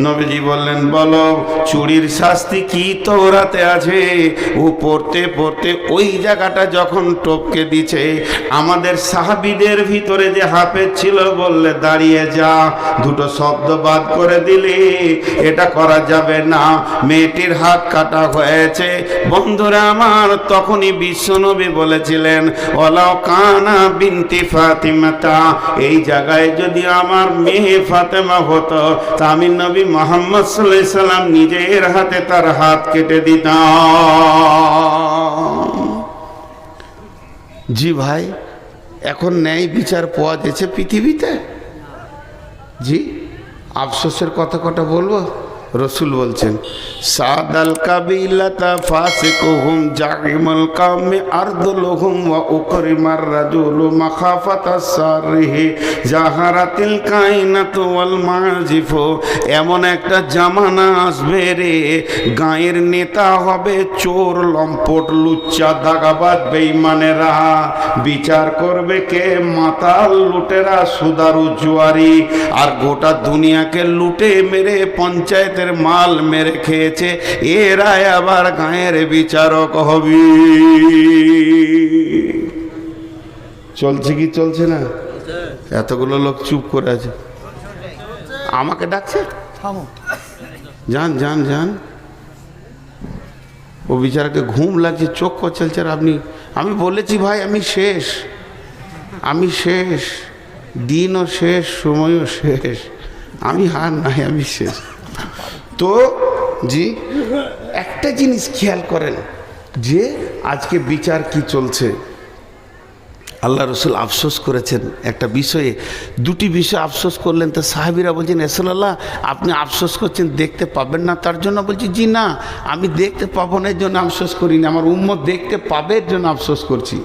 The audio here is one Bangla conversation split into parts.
নবীজি বললেন, বলো চুরির শাস্তি কি তওরাতে আছে? ও পড়তে পড়তে ওই জায়গাটা যখন টপকে দিছে, আমাদের সাহাবীদের ভিতরে যে হাফেজ ছিল বললে, দাঁড়িয়ে যা, দুটো শব্দ বাদ করে দিলে এটা করা যাবে না, মেয়েটির হাত কাটা হয়েছে। বন্ধুরা আমার, তখনই বিশ্বনবী বলেছিলেন, ওয়ালাউ কানা বিনতি ফাতিমাতা, এই জায়গায় যদি আমার মেয়ে ফাতেমা হতো তা আমি নবী মুহাম্মদ সাল্লাল্লাহু আলাইহি সাল্লাম নিজের হাতে তার হাত কেটে দিতাম। জি ভাই, এখন ন্যায় বিচার পাওয়া যাচ্ছে পৃথিবীতে? জি, আফসোসের কথা কটা বলবো। রসুল বলছেন, সাদাল কাবিলাতা ফাসিকুহুম জাইমুল কাওমি আরদুলহুম ওয়া উকরিমার রাজুলু মাখাফাতাস সারহি জাহারাতিল কায়নাতু ওয়াল মাজিফু। এমন একটা জামানা আসবে রে, গায়ের নেতা হবে চোর, লম্পট, লুচ্চা, দাগাবাজ, বেঈমানেরা। বিচার করবে কে? মাতাল, লুটেরা, সুদারু, জুয়ারি। আর গোটা দুনিয়াকে লুটে মেরে পঞ্চায়েতের মাল মেরে খেয়েছে, এরাই আবার গায়ের বিচারক হবে। চলছে কি চলছে না? এতগুলো লোক চুপ করে আছে, আমাকে ডাকছে, যান যান যান। ও বিচারকে ঘুম লাগছে, চোখ চলছে। আর আমি বলেছি ভাই, আমি শেষ, দিনও শেষ, সময়ও শেষ, আমি হার নাই, আমি শেষ। তো জি, একটা জিনিস খেয়াল করেন যে আজকে বিচার কি চলছে। আল্লাহ রসুল আফসোস করেছেন একটা বিষয়ে, দুটি বিষয় আফসোস করলেন। তো সাহাবীরা বলছেন, রাসূলুল্লাহ আপনি আফসোস করছেন দেখতে পাবেন না তার জন্য? বলছি, জি না, আমি দেখতে পাবো না এর জন্য আফসোস করিনি, আমার উম্মত দেখতে পাবে এর জন্য আফসোস করছি।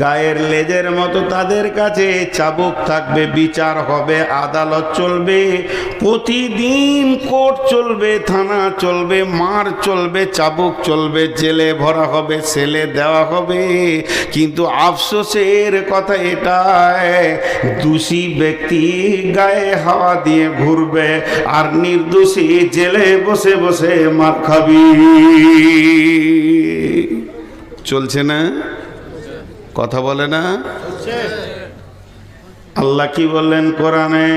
গায়ের লেজের মতো তাদের কাছে চাবুক থাকবে, বিচার হবে, আদালত চলবে, প্রতিদিন কোর্ট চলবে, থানা চলবে, মার চলবে, চাবুক চলবে, জেলে ভরা হবে, সেলে দেওয়া হবে। কিন্তু আফসোসের কথা এটাই, দোষী ব্যক্তি গায়ে হাওয়া দিয়ে ঘুরবে, আর নির্দোষী জেলে বসে বসে মার খাবি। চলছে না? কথা বলে না? আল্লাহ কি বললেন কোরআনে?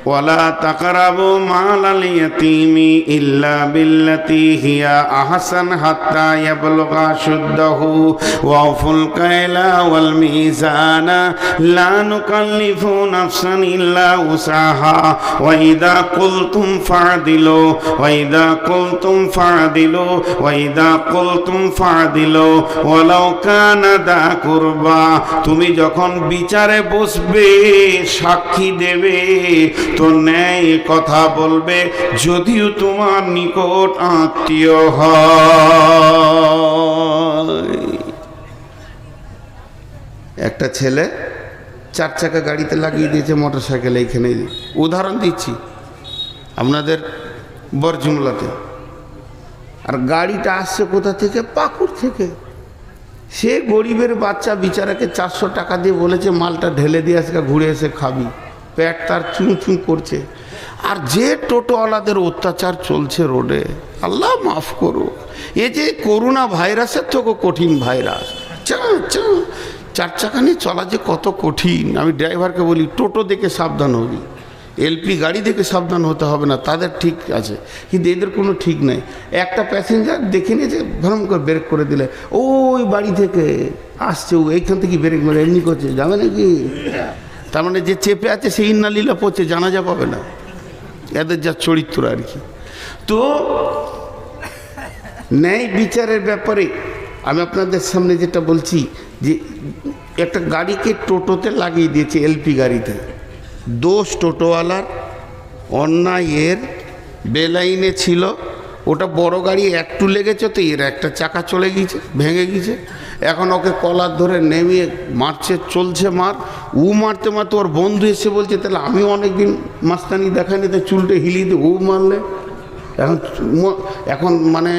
ওয়ালা তাকরাবু মালাল ইয়াতীমি ইল্লা বিল্লাতী হিয়া আহসান হাত্তা ইয়াবলুগা শুদ্দাহু ওয়াউফুল কায়লা ওয়াল মিজানা লা নুকাল্লিফু নাফসান ইল্লা উসাহা ওয়া ইযা কুলতুম ফা'দিলু ওয়ালাউ কানা দা কুরবা। তুমি যখন বিচারে বসবে, সাক্ষী দেবে, তো ন্যায় কথা বলবে, যদিও তোমার নিকট আত্মীয় হয়। একটা ছেলে 4 চাকা গাড়িতে লাগিয়ে দিয়েছে মোটর সাইকেল, এইখানে উদাহরণ দিচ্ছি আপনাদের বরজুমলাতে। আর গাড়িটা আসছে কোথা থেকে? পাকুড় থেকে। সে গরিবের বাচ্চা বিচারাকে 400 টাকা দিয়ে বলেছে মালটা ঢেলে দিয়ে আজকে ঘুরে এসে খাবি, পেট তার চুঁ চুঁ করছে। আর যে টোটোওয়ালাদের অত্যাচার চলছে রোডে, আল্লাহ মাফ করো, এ যে করোনা ভাইরাসের থেকেও কঠিন ভাইরাস। 4 চাকা নিয়ে চলা যে কত কঠিন। আমি ড্রাইভারকে বলি, টোটো দেখে সাবধান হবি, এলপি গাড়ি দেখে সাবধান হতে হবে না, তাদের ঠিক আছে, কিন্তু এদের কোনো ঠিক নেই। একটা প্যাসেঞ্জার দেখে নিয়েছে, ভরম করে ব্রেক করে দিলে, ওই বাড়ি থেকে আসছে, ও এইখান থেকে ব্রেক মেরে এমনি করছে, যাবে নাকি? তার মানে যে চেপে আছে সেই ইন্নালিল্লাহ পড়ছে, জানাজা পাবে না। এদের যা চরিত্র আর কি। তো ন্যায় বিচারের ব্যাপারে আমি আপনাদের সামনে যেটা বলছি, যে একটা গাড়িকে টোটোতে লাগিয়ে দিয়েছে, এলপি গাড়িতে। দোষ টোটোওয়ালার, অন্যায় এর, বেলাইনে ছিল, ওটা বড় গাড়ি একটু লেগেছে, তো এর একটা চাকা চলে গিয়েছে, ভেঙে গিয়েছে। এখন ওকে কলার ধরে নেমিয়ে মারছে, চলছে মার। ও মারতে মারতে ওর বন্ধু এসে বলছে, তাহলে আমি অনেকদিন মাস্তানি দেখাইনি, তো চুলটা হিলিয়ে দিয়ে ও মারলে। এখন মানে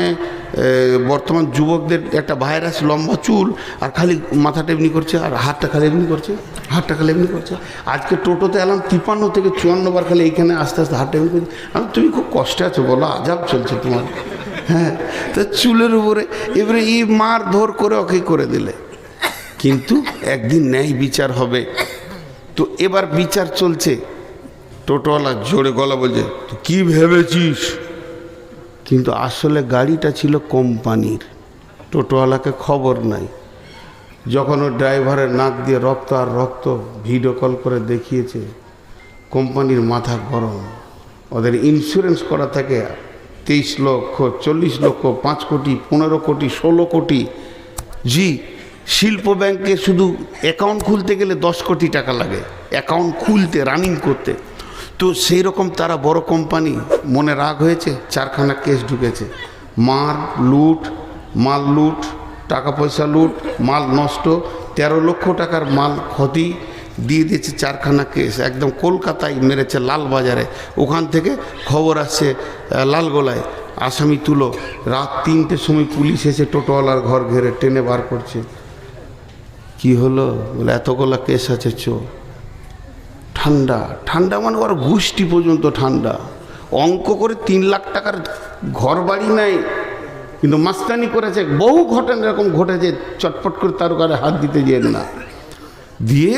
বর্তমান যুবকদের একটা ভাইরাস, লম্বা চুল আর খালি মাথাটা এমনি করছে আর হাতটা খালি এমনি করছে, হাতটা খালি এমনি করছে। আজকে টোটোতে এলাম 53 থেকে 54 বার খালি এইখানে আস্তে আস্তে হাতটা এমনি করছে। আমি তুমি খুব কষ্টে আছো বলো, আজাব চলছে তোমার। হ্যাঁ, তো চুলের উপরে এবারে এই মার ধর করে ওকে করে দিলে, কিন্তু একদিন ন্যায় বিচার হবে। তো এবার বিচার চলছে। টোটোওয়ালা জোরে গলা বলছে, তুই কী ভেবেছিস? কিন্তু আসলে গাড়িটা ছিল কোম্পানির, টোটোওয়ালাকে খবর নাই। যখন ওর ড্রাইভারের নাক দিয়ে রক্ত আর রক্ত ভিডিও কল করে দেখিয়েছে, কোম্পানির মাথা গরম। ওদের ইন্স্যুরেন্স করা থাকে 23 লক্ষ, 40 লক্ষ, 5 কোটি, 15 কোটি, 16 কোটি। জি, শিল্প ব্যাংকে শুধু অ্যাকাউন্ট খুলতে গেলে 10 কোটি টাকা লাগে, অ্যাকাউন্ট খুলতে, রানিং করতে। তো সেই রকম তারা বড় কোম্পানি, মনে রাগ হয়েছে, 4খানা কেস ঢুকেছে। মাল লুট, টাকা পয়সা লুট, মাল নষ্ট, 13 লক্ষ টাকার মাল ক্ষতি দিয়ে দিয়েছে। 4খানা কেস একদম কলকাতায় মেরেছে, লালবাজারে। ওখান থেকে খবর আসছে লালগোলায়, আসামি তুলো। রাত 3টের সময় পুলিশ এসে টোটোওয়ালার ঘর ঘেরে টেনে বার করছে। কি হলো? বলে এতগুলা কেস আছে। ঠান্ডা ঠান্ডা মানে ওর গোষ্ঠী পর্যন্ত ঠান্ডা। অঙ্ক করে 3 লাখ টাকার ঘর বাড়ি নাই, কিন্তু মাস্তানি করেছে। বহু ঘটনা এরকম ঘটেছে, চটপট করে তার ঘরে হাত দিতে যেন না দিয়ে।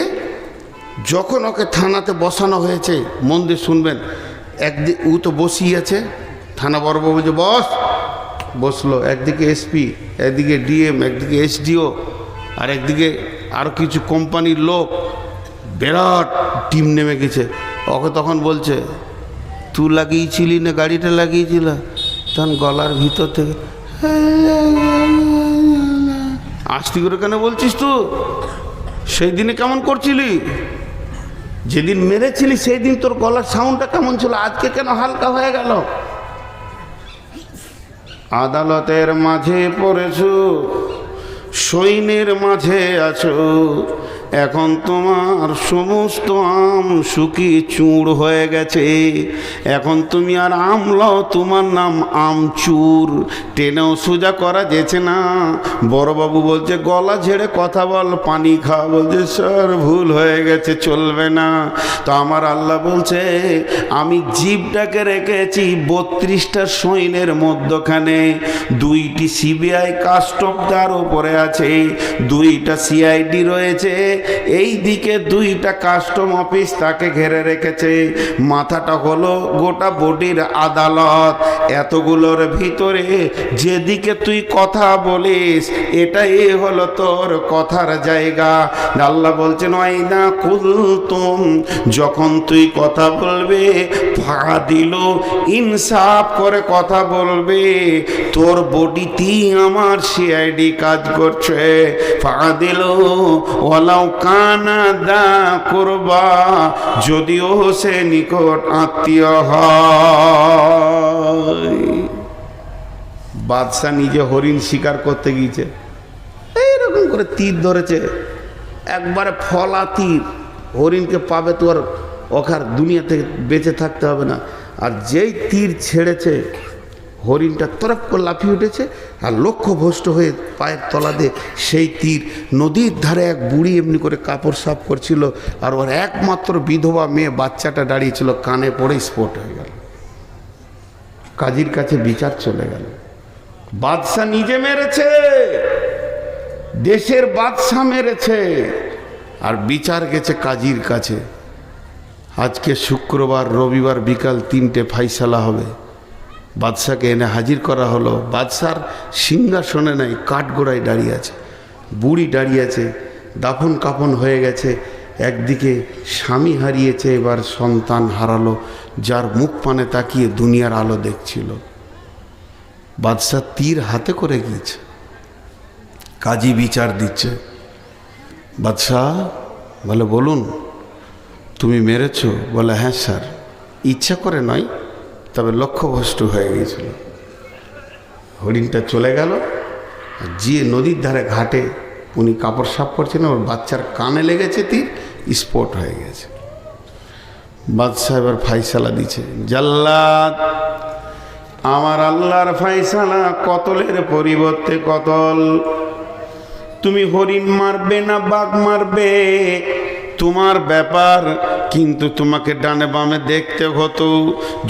যখন ওকে থানাতে বসানো হয়েছে, মন দিয়ে শুনবেন, একদিকে ও তো বসিয়ে আছে, থানা বড়বাবু যে বসলো, একদিকে এসপি, একদিকে ডিএম, একদিকে এসডিও, আর একদিকে আরও কিছু কোম্পানির লোক। বিরাট টিম নেমে গেছে। ওকে তখন বলছে, তুই লাগিয়েছিলি না গাড়িটা লাগিয়েছিল? তখন গলার ভিতর থেকে আস্তি করে কেন বলছিস? তুই সেই দিনে কেমন করছিলি? যেদিন মেরেছিলি সেই দিন তোর গলার সাউন্ডটা কেমন ছিল, আজকে কেন হালকা হয়ে গেল? আদালতের মাঝে পড়েছো, সৈন্যের মাঝে আছো, এখন তোমার সমস্ত আম শুকিয়ে চূড় হয়ে গেছে। এখন তুমি আর আমলাও, তোমার নাম আমচুর। টেনেও সোজা করা যেছে না। বড়বাবু বলছে, গলা ঝেড়ে কথা বল, পানি খা। বলছে, স্যার ভুল হয়ে গেছে, চলবে না। তো আমার আল্লাহ বলছে, আমি জিপটাকে রেখেছি 32টা সৈন্যের মধ্যখানে। 2টি সিবিআই কাস্টম তার উপরে আছে, 2টা সিআইডি রয়েছে, এই দিকে 2টা কাস্টম অফিস তাকে ঘিরে রেখেছে। মাথাটা হলো গোটা বডির আদালত। এতগুলোর ভিতরে যেদিকে তুই কথা বলিস, এটাই হলো তোর কথার জায়গা। আল্লাহ বলছেন, ওয়াইদা কুলতুম, যখন তুই কথা বলবে, ফাঁকা দিল, ইনসাফ করে কথা বলবে। তোর বডিতেই আমার সিআইডি কাজ করছে। ফাঁকা দিল ওয়ালাউ কানা দা কুরবা, যদিও সে নিকট আত্মীয় হয়। বাদশা নিজে হরিণ শিকার করতে গিয়েছে, এইরকম করে তীর ধরেছে, একবারে ফলা তীর। হরিণকে পাবে তো আর ওখার দুনিয়া থেকে বেঁচে থাকতে হবে না। আর যেই তীর ছেড়েছে, হরিণটা তরফ করে লাফিয়ে উঠেছে, আর লক্ষ্যভ্রষ্ট হয়ে পায়ের তলা দিয়ে সেই তীর। নদীর ধারে এক বুড়ি এমনি করে কাপড় সাফ করছিল, আর ওর একমাত্র বিধবা মেয়ে বাচ্চাটা দাঁড়িয়েছিল, কানে পড়ে স্পট হয়ে গেল। কাজীর কাছে বিচার চলে গেল। বাদশাহ নিজে মেরেছে, দেশের বাদশাহ মেরেছে, আর বিচার গেছে কাজীর কাছে। আজকে শুক্রবার, রবিবার বিকাল 3টে ফাইসালা হবে। বাদশাকে এনে হাজির করা হলো। বাদশার সিংহাসনে নাই, কাঠগোড়ায় দাঁড়িয়ে আছে, বুড়ি দাঁড়িয়ে আছে, দাফন কাফন হয়ে গেছে। একদিকে স্বামী হারিয়েছে, এবার সন্তান হারালো, যার মুখ পানে তাকিয়ে দুনিয়ার আলো দেখছিল। বাদশা তীর হাতে করে গিয়েছে, কাজী বিচার দিচ্ছে। বাদশাহ বলে, বলুন তুমি মেরেছো? বলে, হ্যাঁ স্যার, ইচ্ছা করে নয়, তবে লক্ষ্যভ্রষ্ট হয়ে গিয়েছিল। হরিণটা চলে গেল। যে নদীর ধারে ঘাটে উনি কাপড় সাফ করছেন, ওর বাচ্চার কানে লেগেছে তীর, স্পট হয়ে গেছে। বাদশাহ এবার ফাইসালা দিচ্ছে, জাল্লাদ আমার আল্লাহর ফায়সালা কতলের পরিবর্তে কতল। তুমি হরিণ মারবে না বাঘ মারবে তোমার ব্যাপার, কিন্তু তোমাকে ডানে বামে দেখতে হতো।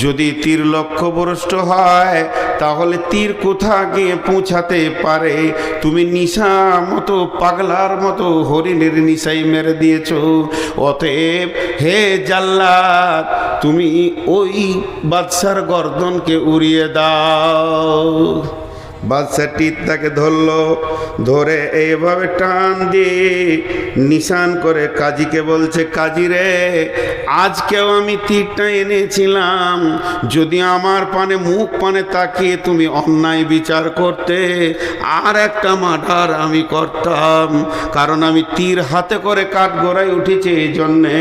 যদি তীর লক্ষ্যভ্রষ্ট হয় তাহলে তীর কোথা গিয়ে পৌঁছাতে পারে। তুমি নিশা মতো পাগলার মতো হরিণের নিশাই মেরে দিয়েছ। অতএব হে জাল্লাদ, তুমি ওই বাদশার গর্দনকে উড়িয়ে দাও। বাদশাটি তাকে ধরলো, ধরে এইভাবে টান দিয়ে নিশান করে কাজীকে বলছে, কাজী রে, আজকেও আমি তীরটা এনেছিলাম, যদি আমার পানে মুখ পানে তাকিয়ে তুমি অন্যায় বিচার করতে আর একটা মার্ডার আমি করতাম। কারণ আমি তীর হাতে করে কাঠগড়ায় উঠেছি, এই জন্যে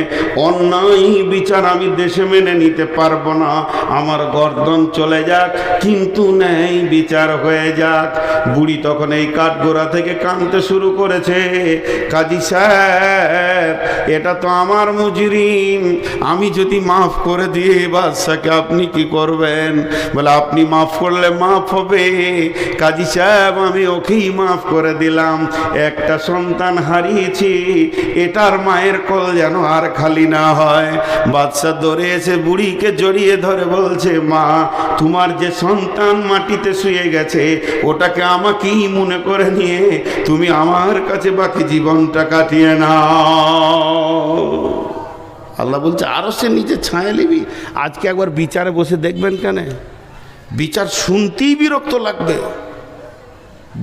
অন্যায় বিচার আমি দেশে মেনে নিতে পারবো না। আমার গর্দন চলে যাক, কিন্তু ন্যায় বিচার হয়ে যাক। বুড়ি তখন এই কাঠগোড়া থেকে কাঁদতে শুরু করেছে, কাজী সাহেব, এটা তো আমার মুজরিম, আমি যদি মাফ করে দিই বাদশাকে আপনি কি করবেন? বলে, আপনি মাফ করলে মাফ হবে। কাজী সাহেব, আমি ওকেই মাফ করে দিলাম। একটা সন্তান হারিয়েছি, এটার মায়ের কোল যেন আর খালি না হয়। বাদশা দৌড়ে এসে বুড়িকে জড়িয়ে ধরে বলছে, মা, তোমার যে সন্তান মাটিতে শুয়ে গেছে ওটাকে আমাকেই মনে করে নিয়ে তুমি আমার কাছে বাকি জীবনটা কাটিয়ে নাও। আল্লাহ বলছে, আরো সে নিচে ছায়া নিবি। আজকে একবার বিচারে বসে দেখবেন, কেন বিচার শুনতেই বিরক্ত লাগবে,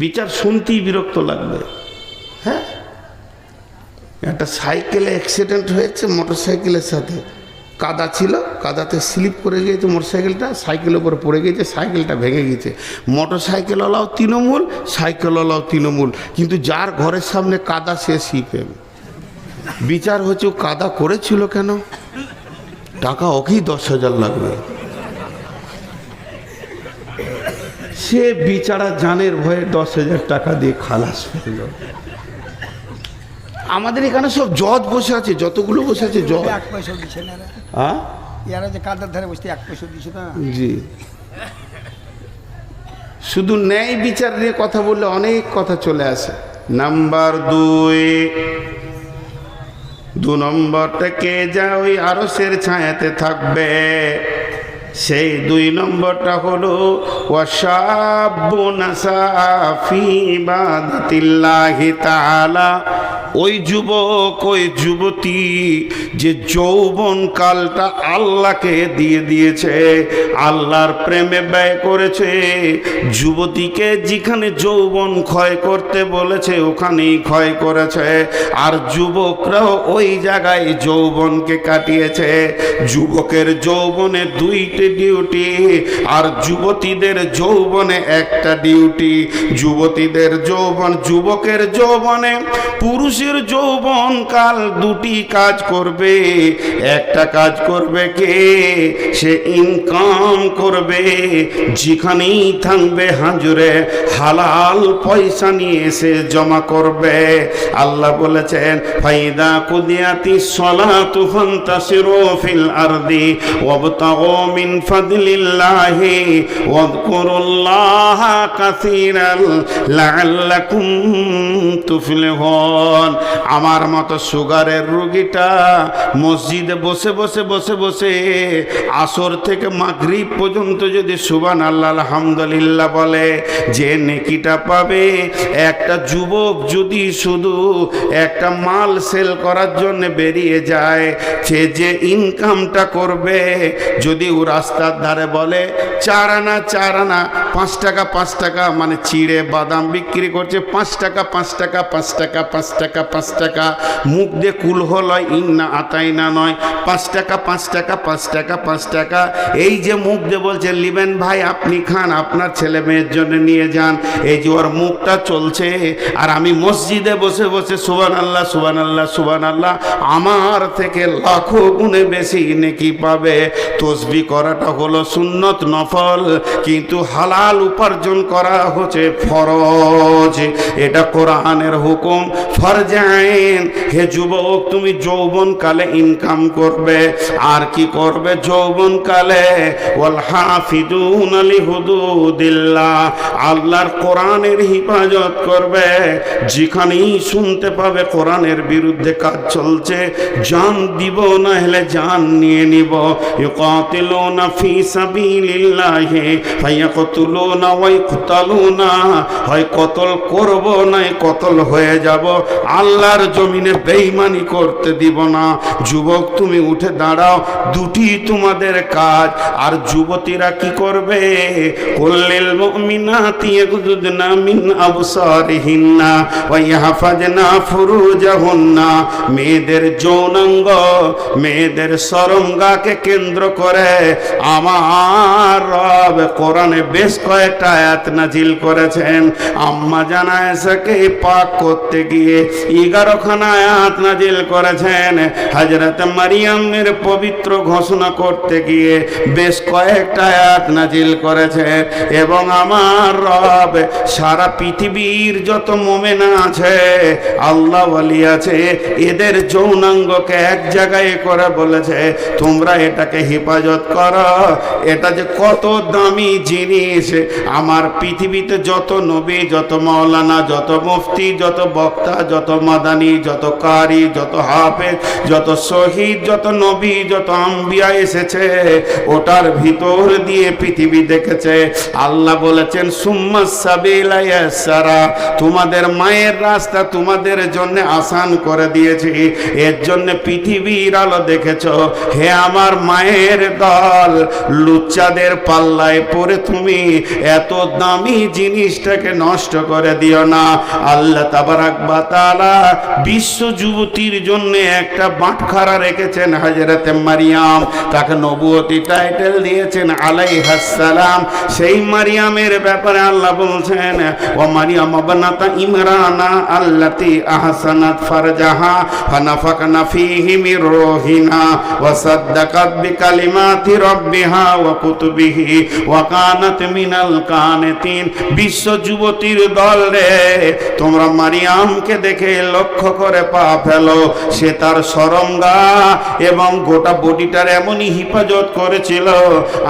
বিচার শুনতেই বিরক্ত লাগবে। হ্যাঁ, একটা সাইকেলে অ্যাক্সিডেন্ট হয়েছে মোটর সাইকেলের সাথে, কাদা ছিল, কাদাতে স্লিপ করে গিয়েছে মোটর সাইকেলটা, সাইকেলের উপরে পড়ে গিয়েছে, সাইকেলটা ভেঙে গেছে। মোটর সাইকেলওয়ালাও তৃণমূল, সাইকেলওয়ালাও তৃণমূল, কিন্তু যার ঘরের সামনে কাদা সে সিপিএম। বিচার হচ্ছে, ও কাদা করেছিল কেন, টাকা ওকেই 10,000 লাগবে। সে বিচারা জানের ভয়ে 10,000 টাকা দিয়ে খালাস ফেলল। আমাদের এখানে সব জজ বসে আছে, যতগুলো বসে আছে জজ। হ্যাঁ, জি, শুধু ন্যায় বিচার নিয়ে কথা বললে অনেক কথা চলে আসে। নাম্বার 2 নম্বরটা কে যা ওই আরশের ছায়াতে থাকবে, সেই 2 নম্বরটা হলো ওয়াশাবুন নাসা ফি ইবাদাতিল্লাহি তাআলা। ওই যুবক, ওই যুবতী যে যৌবন কালটা আল্লাহকে দিয়ে দিয়েছে, আল্লাহর প্রেমে ব্যয় করেছে। যুবতীকে যেখানে যৌবন ক্ষয় করতে বলেছে ওখানেই ক্ষয় করেছে, আর যুবকরাও ওই জায়গায় যৌবনকে কাটিয়েছে। যুবকের যৌবনে 2টি ডিউটি, আর যুবতীদের যৌবনে 1টা ডিউটি। যুবতীদের যৌবন, যুবকের যৌবনে পুরুষের যৌবন কাল 2টি কাজ করবে। একটা কাজ করবে কে, সে ইনকাম করবে, যেখানেই থাকবে হাজুরে হালাল পয়সা নিয়ে সে জমা করবে। আল্লাহ বলেছেন, ফাইদা কুদিয়াতিস সালাতু ফান্তাসিরু ফিল আরদি ওয়াবতাগু মিন ফাদলিল্লাহি ওয়াযকুরুল্লাহা কাসীরান লাআল্লাকুম তুফলিহুন। আমার মতো সুগারের রোগীটা মসজিদে বসে বসে বসে বসে আসর থেকে মাগরিব পর্যন্ত যদি সুবহানাল্লাহ আলহামদুলিল্লাহ বলে, যে নেকিটা পাবে। একটা যুবক যদি শুধু একটা মাল সেল করার জন্য বেরিয়ে যায়, সে যে ইনকামটা করবে, যদি ও রাস্তার ধারে বলে 4 আনা 4 আনা 5 টাকা 5 টাকা, মানে চিড়ে বাদাম বিক্রি করছে 5 টাকা 5 টাকা 5 টাকা 5 টাকা 5 টাকা, মুখ দিয়ে কুল হল ইন্না আতাইনা নয়, 5 টাকা 5 টাকা 5 টাকা 5 টাকা। এই যে মুখ দিয়ে বলছে, লিবেন ভাই আপনি খান, আপনার ছেলে মেয়ের জন্য নিয়ে যান, এই যে ওর মুখটা চলছে। আর আমি মসজিদে বসে বসে সুবহানাল্লাহ সুবহানাল্লাহ সুবহানাল্লাহ, আমার থেকে লাখো গুণে বেশি নেকি পাবে। তসবিহ করাটা হলো সুন্নত নফল, কিন্তু হালাল হালাল উপার্জন করা হচ্ছে ফরজ, এটা কোরআনের হুকুম। ফরজ আইন। হে যুবক, তুমি যৌবনকালে ইনকাম করবে। আর কি করবে যৌবনকালে? ওয়াল হাফিজুনা লিহুদুদিল্লাহ, আল্লাহর কোরআনের হিফাজত করবে। যেখানেই শুনতে পাবে কোরআনের বিরুদ্ধে কাজ চলছে, জান দিব না হলে জান নিয়ে নিব। ইউকাতিলুনা ফি সাবিলিল্লাহি ফায়াকতুলুনা ওয়া ইকতালুনা, হয় কতল করব না কতল হয়ে যাব, আল্লাহর জমিনে বেঈমানি করতে দিব না। যুবক তুমি উঠে দাঁড়াও, দুটি তোমাদের কাজ। আর যুবতীরা কি করবে? কুল্লিল মুমিনাতি ইয়াগুদুদনা মিন আবসারিহিন্না ওয়া ইয়াহফাজনা ফুরুজাহুন্না, মেয়েদের যৌনাঙ্গ, মেয়েদের শরমগাকে কেন্দ্র করে আমার রব কোরআনে বেশ কয়েকটা আয়াত নাজিল করেছেন। আম্মা জানা এসাকে পাক করতে গিয়ে 11 খানা আয়াত নাজিল করেছেন। হযরত মারিয়ামের পবিত্র ঘোষণা করতে গিয়ে বেশ কয়েকটা আয়াত নাজিল করেছেন। এবং আমার রব সারা পৃথিবীর যত মুমিন আছে, আল্লাহ ওয়ালি আছে, এদের যৌনাঙ্গকে এক জায়গায় করে বলেছে তোমরা এটাকে হেফাজত করো। এটা যে কত দামি জিনিস। আমার পৃথিবীতে যত নবী, যত মাওলানা, যত মুফতি, যত বক্তা, যত মাদানি, যত কারি, যত হাফেজ, যত শহীদ, যত নবী, যত আম্বিয়া এসেছে, ওটার ভিতর দিয়ে পৃথিবী দেখেছে। আল্লাহ বলেছেন সুম্মাস সাবিলা ইয়াসসারা, তোমাদের মায়ের রাস্তা তোমাদের জন্য আসান করে দিয়েছি, এর জন্য পৃথিবীর আলো দেখেছ। হে আমার মায়ের দল, লুচ্চাদের পাল্লায় পড়ে তুমি এত দামি জিনিসটাকে নষ্ট করে দিও না। আল্লাহ তাবারাক ওয়া তাআলা বিশ্ব যুবতীর জন্য একটা বাটখারা রেখেছেন হযরতে মারিয়াম, তাকে নবুয়তি টাইটেল দিয়েছেন আলাইহাস সালাম। সেই মারিয়ামের ব্যাপারে আল্লাহ বলছেন ওয়া মারিয়াম ইবনাতা ইমরানা আল্লাতী আহসানাত ফারজাহা ফানাফাকনা ফীহি মির রূহিনা ওয়া সাদ্দাকাত বিকালিমাতি রাব্বিহা ওয়া কুতুবিহি ওয়া কানাত মিনাল কানিতিন। বিশ্ব যুবতীর দল রে, তোমরা মারিয়ামকে দেখে লক্ষ্য করে পা ফেলো। সে তার শরমগা এবং গোটা বডিটার এমনই হিফাজত করেছিল,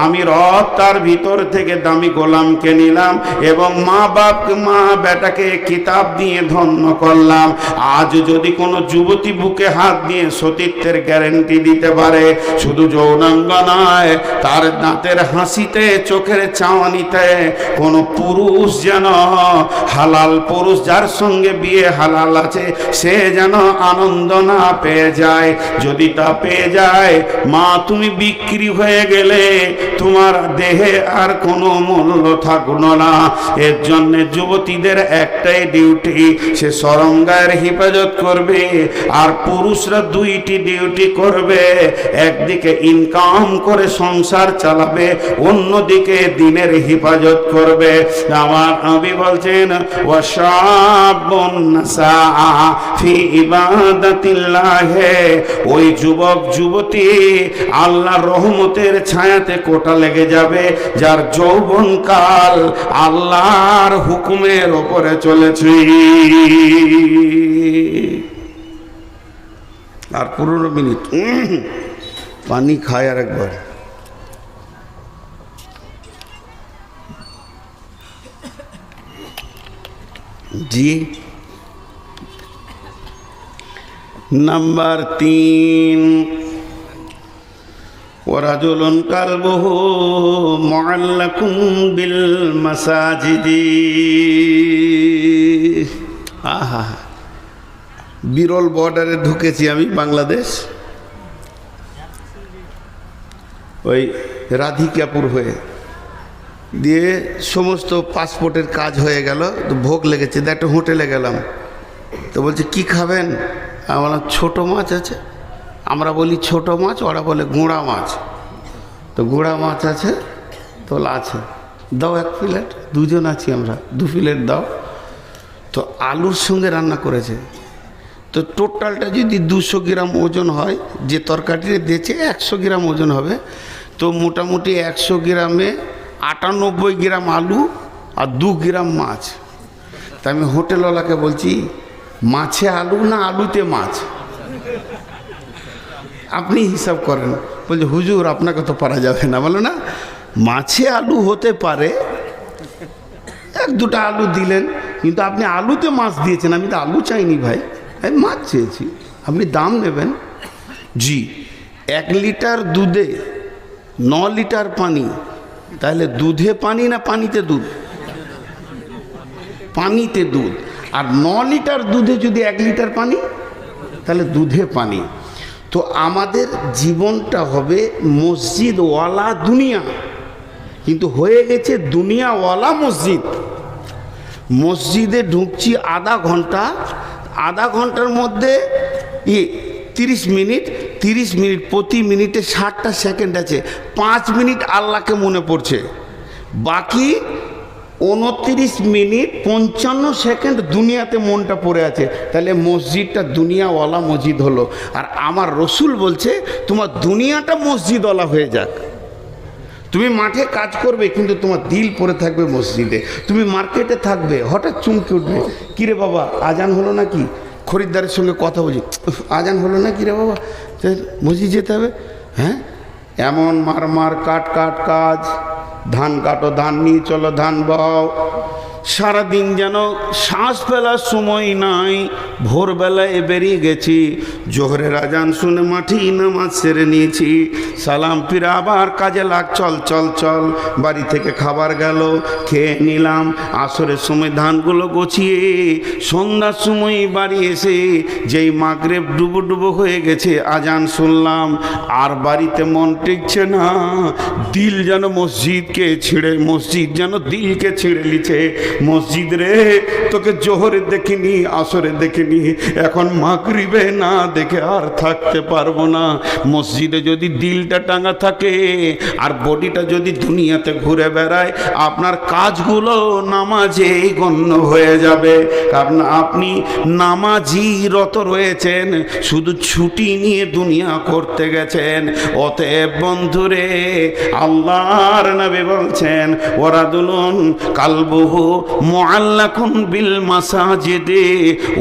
আমি রব তার ভিতর থেকে দামি গোলামকে নিলাম এবং মা বেটাকে কিতাব দিয়ে ধন্য করলাম। আজ যদি কোনো যুবতী বুকে হাত দিয়ে সতীত্বের গ্যারেন্টি দিতে পারে, শুধু যৌনাঙ্গ নয়, তার দাঁতের হাসিতে, চোখের চাওয়ানিতে কোনো পুরুষ যেন, হালাল পুরুষ যার সঙ্গে বিয়ে হালাল আছে, সে যেন আনন্দ না পেয়ে যায়। যদি তা পেয়ে যায়, মা তুমি বিক্রি হয়ে গেলে, তোমার দেহে আর কোনো মূল্য থাকলো না। এর জন্য যুবতীদের একটাই ডিউটি, সে শরমগায়ের হেফাজত করবে। আর পুরুষরা দুইটি ডিউটি করবে, একদিকে ইনকাম করে সংসার চালাবে, অন্যদিকে দিনের হেফাজত করবে। আমার নবী বলছেন ওয়াশাবুন নাসা ফি ইবাদাতিল্লাহ, ওই যুবক যুবতী আল্লাহর রহমতের ছায়াতে কোটা লেগে যাবে, যার যৌবনকাল আল্লাহর হুকুমের ওপরে চলেছে। আর 15 মিনিট পানি খায় আর একবার। জি, নাম্বার 3, ওয়ারাজুলুন কালবুহু মুআল্লাকুম বিল মাসাজিদি। আহা, বিরল বর্ডারে ঢুকেছি আমি বাংলাদেশ, ওই রাধিকাপুর হয়ে দিয়ে সমস্ত পাসপোর্টের কাজ হয়ে গেল, তো ভোগ লেগেছে, একটা হোটেলে গেলাম। তো বলছে কি খাবেন? আমরা ছোটো মাছ আছে, আমরা বলি ছোট মাছ, ওরা বলে গুঁড়া মাছ। তো গুঁড়া মাছ আছে, তো আছে, দাও 1 প্লেট, দুজন আছি আমরা, 2 প্লেট দাও। তো আলুর সঙ্গে রান্না করেছে। তো টোটালটা যদি 200 গ্রাম ওজন হয়, যে তরকারিটা দিয়েছে 100 গ্রাম ওজন হবে, তো মোটামুটি 100 গ্রামে 98 গ্রাম আলু আর 2 গ্রাম মাছ। তা আমি হোটেলওয়ালাকে বলছি, মাছে আলু না আলুতে মাছ? আপনি হিসাব করেন। বলছে হুজুর আপনাকে তো পারা যাবে না। বলো না, মাছে আলু হতে পারে, 1-2টা আলু দিলেন, কিন্তু আপনি আলুতে মাছ দিয়েছেন। আমি তো আলু চাইনি ভাই, আমি মাছ চেয়েছি, আপনি দাম নেবেন। জি, 1 লিটার দুধে 9 লিটার পানি, তাহলে দুধে পানি না পানিতে দুধ? পানিতে দুধ। আর 9 লিটার দুধে যদি 1 লিটার পানি, তাহলে দুধে পানি। তো আমাদের জীবনটা হবে মসজিদওয়ালা দুনিয়া, কিন্তু হয়ে গেছে দুনিয়াওয়ালা মসজিদ। মসজিদে ঢুকছি আধা ঘন্টার মধ্যে 30 মিনিট, 30 মিনিট, প্রতি মিনিটে 60টা সেকেন্ড আছে। 5 মিনিট আল্লাহকে মনে পড়ছে, বাকি 29 মিনিট 55 সেকেন্ড দুনিয়াতে মনটা পড়ে আছে। তাহলে মসজিদটা দুনিয়াওয়ালা মসজিদ হলো। আর আমার রসুল বলছে তোমার দুনিয়াটা মসজিদওয়ালা হয়ে যাক। তুমি মাঠে কাজ করবে কিন্তু তোমার দিল পড়ে থাকবে মসজিদে। তুমি মার্কেটে থাকবে, হঠাৎ চমকে উঠবে, কিরে বাবা আজান হলো নাকি? খরিদ্দারের সঙ্গে কথা বলছি, আজান হলো না কিরে বাবা, মসজিদ যেতে হবে। হ্যাঁ, এমন মার কাট কাজ, ধান কাটো, ধান নিয়ে চলো, ধান বাও। সারাদিন যেন শ্বাস ফেলার সময় নাই। ভোরবেলায় বেরিয়ে গেছি, জোহরের আজান শুনে মাঠে নামাজ সেরে নিয়েছি, সালাম ফিরে আবার কাজে লাগ, চল। বাড়ি থেকে খাবার গেল, খেয়ে নিলাম। আসরের সময় ধানগুলো গুছিয়ে সন্ধ্যার সময় বাড়ি এসে যেই মাগরিব ডুবো হয়ে গেছে, আজান শুনলাম, আর বাড়িতে মন টিকছে না। দিল যেন মসজিদকে ছিঁড়ে, মসজিদ যেন দিলকে ছিঁড়ে লিছে। মসজিদ রে, তোকে জোহরে দেখিনি, আসরে দেখিনি, এখন মাগরিবে না দেখে আর থাকতে পারবো না। মসজিদে যদি দিলটা টাঙা থাকে আর বডিটা যদি দুনিয়াতে ঘুরে বেড়ায়, আপনার কাজগুলো নামাজে গণ্য হয়ে যাবে। কারণ আপনি নামাজি রত রয়েছেন, শুধু ছুটি নিয়ে দুনিয়া করতে গেছেন। অতএব বন্ধুরে, আল্লাহর নবী বলছেন ওয়ারাদুলুন কালবুহু মুআল্লাকুন বিল মাসাজিদে,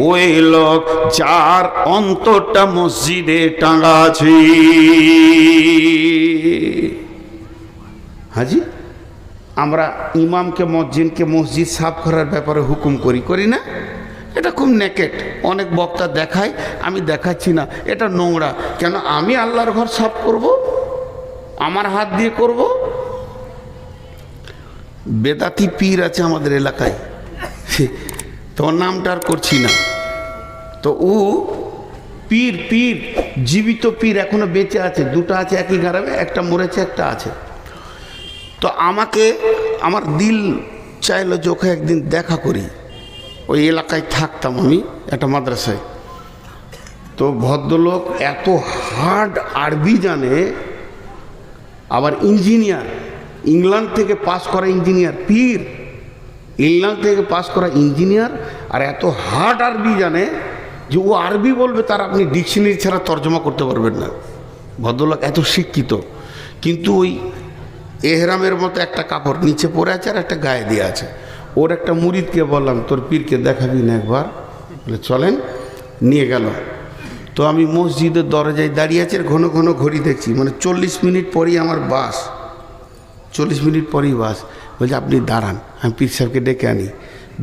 ওই লোক যার অন্তরটা মসজিদে টাঙা আছে। হাজি, আমরা ইমামকে মসজিদকে মসজিদ সাফ করার ব্যাপারে হুকুম করি না? এটা খুব নেকেট। অনেক বক্তা দেখায়, আমি দেখাচ্ছি না, এটা নোংরা। কেন আমি আল্লাহর ঘর সাফ করব? আমার হাত দিয়ে করব? বেদাতি পীর আছে আমাদের এলাকায়, তোমার নামটা আর করছি না। তো ও পীর জীবিত পীর এখনো বেঁচে আছে, 2টা আছে একই গ্রামে, একটা মরেছে, একটা আছে। তো আমাকে আমার দিল চাইলো যে ওকে একদিন দেখা করি। ওই এলাকায় থাকতাম আমি, একটা মাদ্রাসায়। তো ভদ্রলোক এত হার্ড আরবি জানে, আবার ইঞ্জিনিয়ার, ইংল্যান্ড থেকে পাস করা ইঞ্জিনিয়ার, পীর ইংল্যান্ড থেকে পাস করা ইঞ্জিনিয়ার, আর এত হার্ড আরবি জানে যে ও আরবি বলবে তার আপনি ডিকশনারি ছাড়া তর্জমা করতে পারবেন না। ভদ্রলোক এত শিক্ষিত, কিন্তু ওই এহরামের মতো একটা কাপড় নিচে পরে আছে আর একটা গায়ে দিয়ে আছে। ওর একটা মুরিদকে বললাম, তোর পীরকে দেখাবি না একবার? বলে চলেন, নিয়ে গেল। তো আমি মসজিদের দরজায় দাঁড়িয়ে আছি, ঘন ঘড়ি দেখছি, মানে 40 মিনিট পরেই আমার বাস, 40 মিনিট পরেই বাস। বলছে আপনি দাঁড়ান, আমি পীর সাহেবকে ডেকে আনি।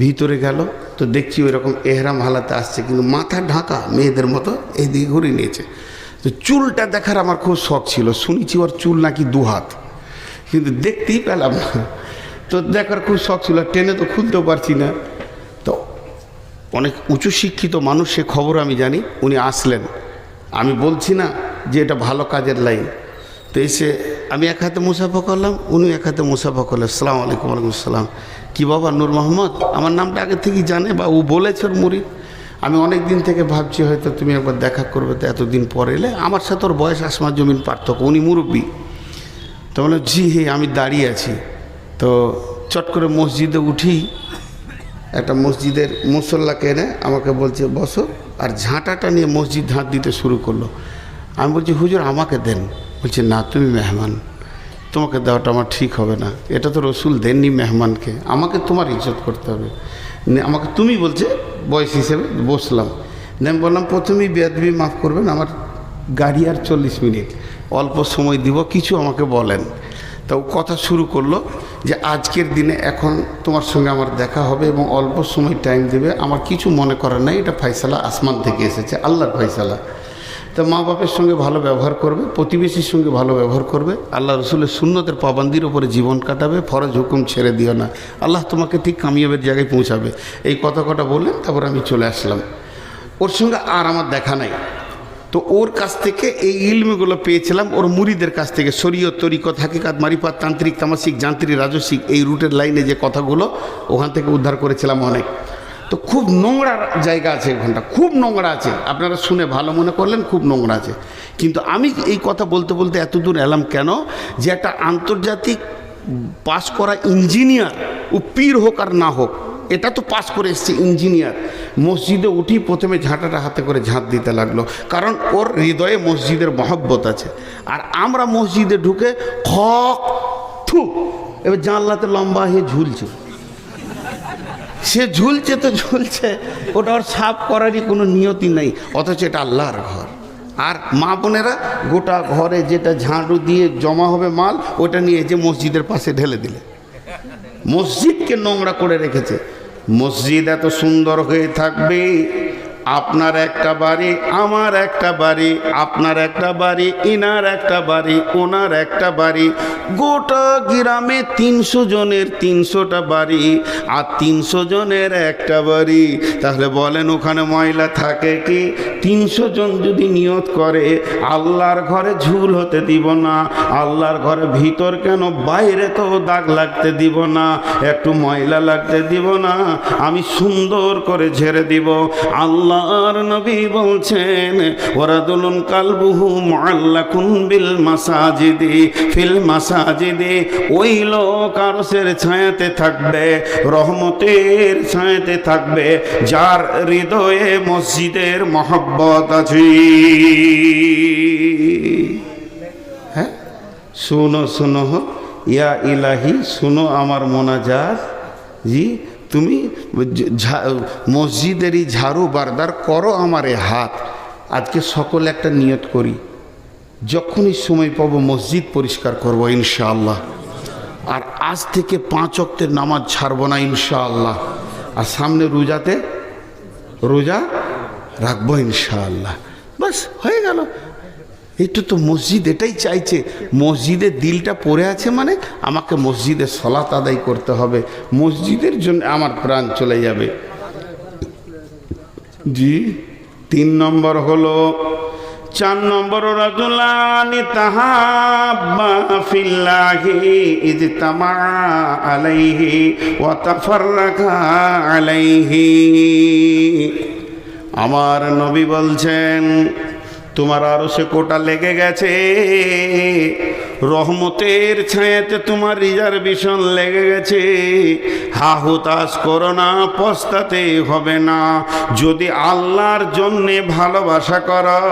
ভিতরে গেল, তো দেখছি ওই রকম এহরাম হালাতে আসছে, কিন্তু মাথা ঢাকা, মেয়েদের মতো এইদিকে ঘুরে নিয়েছে। তো চুলটা দেখার আমার খুব শখ ছিল, শুনেছি ওর চুল নাকি 2 হাত, কিন্তু দেখতেই পেলাম না। তো দেখার খুব শখ ছিল, টেনে তো খুলতেও পারছি না। তো অনেক উঁচু শিক্ষিত মানুষ, সে খবর আমি জানি। উনি আসলেন, আমি বলছি না যে এটা ভালো কাজের লাইন। তো এসে আমি এক হাতে মুসাফা করলাম, উনি এক হাতে মুসাফা করলেন। আসসালামু আলাইকুম। ওয়ালাইকুম আসসালাম। কি বাবা নূর মোহাম্মদ? আমার নামটা আগে থেকেই জানে বা ও বলেছে ওর মুরিদ। আমি অনেক দিন থেকে ভাবছি হয়তো তুমি একবার দেখা করবে, তো এতদিন পরে এলে। আমার সাথে ওর বয়স আসমান জমিন পার্থক্য, উনি মুরব্বী। তো বললাম জি আমি দাঁড়িয়ে আছি। তো চট করে মসজিদে উঠি, একটা মসজিদের মুসল্লাকে এনে আমাকে বলছে বসো, আর ঝাঁটাটা নিয়ে মসজিদ ঝাঁট দিতে শুরু করলো। আমি বলছি হুজুর আমাকে দেন। বলছে না তুমি মেহমান। তো তোমাকে দেওয়াটা আমার ঠিক হবে না, এটা তো রসুল দেননি মেহমানকে, আমাকে তোমার ইজ্জত করতে হবে। আমাকে তুমি বলছে বয়স হিসেবে বসলাম, আমি বললাম প্রথমেই বেয়াদবি মাফ করবেন, আমার গাড়ি আর 40 মিনিট, অল্প সময় দিব, কিছু আমাকে বলেন। তা ও কথা শুরু করলো যে আজকের দিনে এখন তোমার সঙ্গে আমার দেখা হবে এবং অল্প সময় টাইম দেবে, আমার কিছু মনে করার নাই, এটা ফায়সালা আসমান থেকে এসেছে, আল্লাহর ফায়সালা। তা মা বাপের সঙ্গে ভালো ব্যবহার করবে, প্রতিবেশীর সঙ্গে ভালো ব্যবহার করবে, আল্লাহ রসুলের সুন্নতের পাবন্দির ওপরে জীবন কাটাবে, ফরজ হুকুম ছেড়ে দিও না, আল্লাহ তোমাকে ঠিক কামিয়াবের জায়গায় পৌঁছাবে। এই কথা কটা বললেন, তারপর আমি চলে আসলাম। ওর সঙ্গে আর আমার দেখা নাই। তো ওর কাছ থেকে এই ইলমগুলো পেয়েছিলাম ওর মুরিদের কাছ থেকে, শরীয়ত, তরিকত, হাকিকাত, মারিফাত, তান্ত্রিক, তামাসিক, যান্ত্রিক, রাজসিক, এই রুটের লাইনে যে কথাগুলো ওখান থেকে উদ্ধার করেছিলাম অনেক। তো খুব নোংরা জায়গা আছে ওখানটা, খুব নোংরা আছে, আপনারা শুনে ভালো মনে করলেন খুব নোংরা আছে। কিন্তু আমি এই কথা বলতে বলতে এত দূর এলাম কেন, যে একটা আন্তর্জাতিক পাশ করা ইঞ্জিনিয়ার, ও পীর হোক আর না হোক, এটা তো পাস করে এসছে ইঞ্জিনিয়ার, মসজিদে উঠি প্রথমে ঝাঁটাটা হাতে করে ঝাঁট দিতে লাগলো, কারণ ওর হৃদয়ে মসজিদের মহব্বত আছে। আর আমরা মসজিদে ঢুকে খক থু, এবার জানলাতে লম্বা হয়ে ঝুলছে, সে ঝুলছে তো ঝুলছে, ওটা ওর সাফ করারই কোনো নিয়তি নেই, অথচ এটা আল্লাহর ঘর। আর মা বোনেরা গোটা ঘরে যেটা ঝাড়ু দিয়ে জমা হবে মাল, ওটা নিয়ে যে মসজিদের পাশে ঢেলে দিলে, মসজিদকে নোংরা করে রেখেছে। মসজিদ এত সুন্দর হয়ে থাকবে, আপনার একটা বাড়ি, আমার একটা বাড়ি, আপনার একটা বাড়ি, ইনার একটা বাড়ি, ওনার একটা বাড়ি, গোটা গ্রামে 300 জনের 300টা বাড়ি, আর 300 জনের একটা বাড়ি। তাহলে বলেন ওখানে ময়লা থাকে কি? 300 জন যদি নিয়ত করে আল্লাহর ঘরে ঝুল হতে দিব না, আল্লাহর ঘরে ভিতর কেন বাইরে তো দাগ লাগতে দিব না, একটু ময়লা লাগতে দিব না, আমি সুন্দর করে ঝেড়ে দিব। আল্লাহর নবী বলছেন ওয়ারাদুলুন কালবুহু মুআল্লাকুন বিল মাসাজিদি ফিল মাসাজিদি, ওই লোক আরশের ছায়াতে থাকবে, রহমতের ছায়াতে থাকবে, যার হৃদয়ে মসজিদের মহব্বত আছে। হ্যাঁ, শুনো শুনো ইয়া ইলাহি, শুনো আমার মোনাজাত। জি, তুমি মসজিদেরই ঝাড়ু বারদার করো আমারে হাত। আজকে সকলে একটা নিয়ত করি, যখনই সময় পাবো মসজিদ পরিষ্কার করব ইনশাআল্লাহ। আর আজ থেকে 5 ওয়াক্তের নামাজ ছাড়বো না ইনশাআল্লাহ। আর সামনে রোজাতে রোজা রাখবো ইনশাআল্লাহ। বাস হয়ে গেল। একটু তো মসজিদ এটাই চাইছে, মসজিদের দিলটা পড়ে আছে মানে আমাকে মসজিদে সলাত আদায় করতে হবে, মসজিদের জন্য আমার প্রাণ চলে যাবে। জি, 3 নম্বর হলো, 4 নম্বর রাজুলানি তাহাব্বা ফিল্লাহি ইজতামা আলাইহি ওয়া তাফাররাকা আলাইহি। আমার নবী বলছেন তোমার আরশে কোটা লেগে গেছে, রহমতের ছায়াতে তোমার রিজার্ভেশন লেগে গেছে, হা হুতাশ করো না, পস্তাতে হবে না। যদি আল্লাহর জন্যে ভালোবাসা করো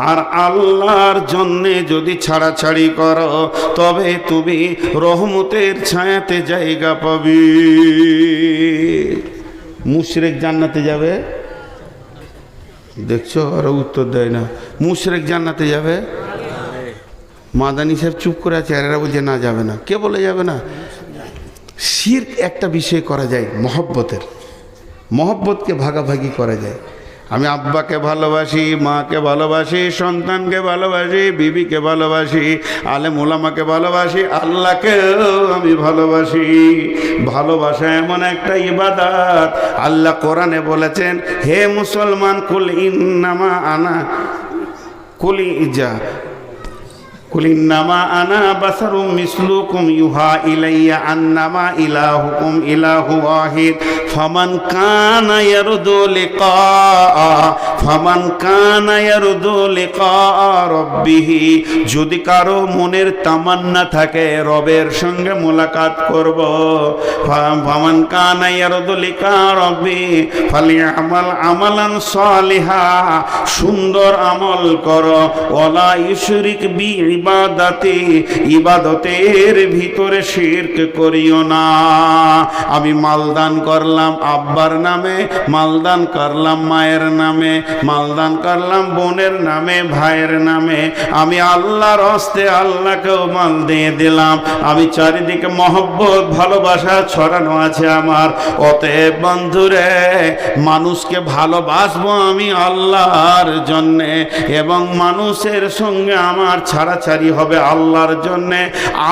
আর আল্লাহর জন্যে যদি ছাড়াছাড়ি করো, তবে তুমি রহমতের ছায়াতে জায়গা পাবে। মুশরিক জান্নাতে যাবে, দেখছো আরো উত্তর দেয় না। মুশরিক জান্নাতে যাবে? মাদানী সাহেব চুপ করে আছে, আর এরা বলছে না যাবে না। কে বলে যাবে না? শিরক একটা বিষয় করা যায়, মহব্বতের, মহব্বতকে ভাগাভাগি করা যায়। আমি আব্বাকে ভালোবাসি, মাকে ভালোবাসি, সন্তানকে ভালোবাসি, বিবিকে ভালোবাসি, আলেম ওলামাকে ভালোবাসি, আল্লাহকেও আমি ভালোবাসি। ভালোবাসা এমন একটা ইবাদত, আল্লাহ কোরআনে বলেছেন, হে মুসলমান, কুল ইন্নামা আনা কুলি ইজা কুলিন্নামা আনা বাসারুম মিসলুকুম ইউহা ইলাইয়া আন্নামা ইলাহুকুম ইলাহু ওয়াহিদ ফামান কানা ইয়ারদু লিকা রাব্বিহি, যদি কারো মনের তামান্না থাকে রবের সঙ্গে মোলাকাত করব, ফামান কানা ইয়ারদু লিকা রাব্বি ফালিয়ামাল আমালান সালিহা, সুন্দর আমল করো, ওয়ালা ইউশরিক বি ইবাদাতি, ইবাদতের ভিতরে শিরক করিও না। আমি মালদান করলাম আব্বার নামে, মালদান করলাম মায়ের নামে, মালদান করলাম বোনের নামে, ভাইয়ের নামে, আমি আল্লাহর হস্তে আল্লাহকেও মাল দিয়ে দিলাম। আমি চারিদিকে মহব্বত ভালোবাসা ছড়ানো আছে আমার। অতএব বন্ধুরে, মানুষকে ভালোবাসবো আমি আল্লাহর জন্যে, এবং মানুষের সঙ্গে আমার ছাড়াছাড়ি হবে আল্লাহর জন্যে।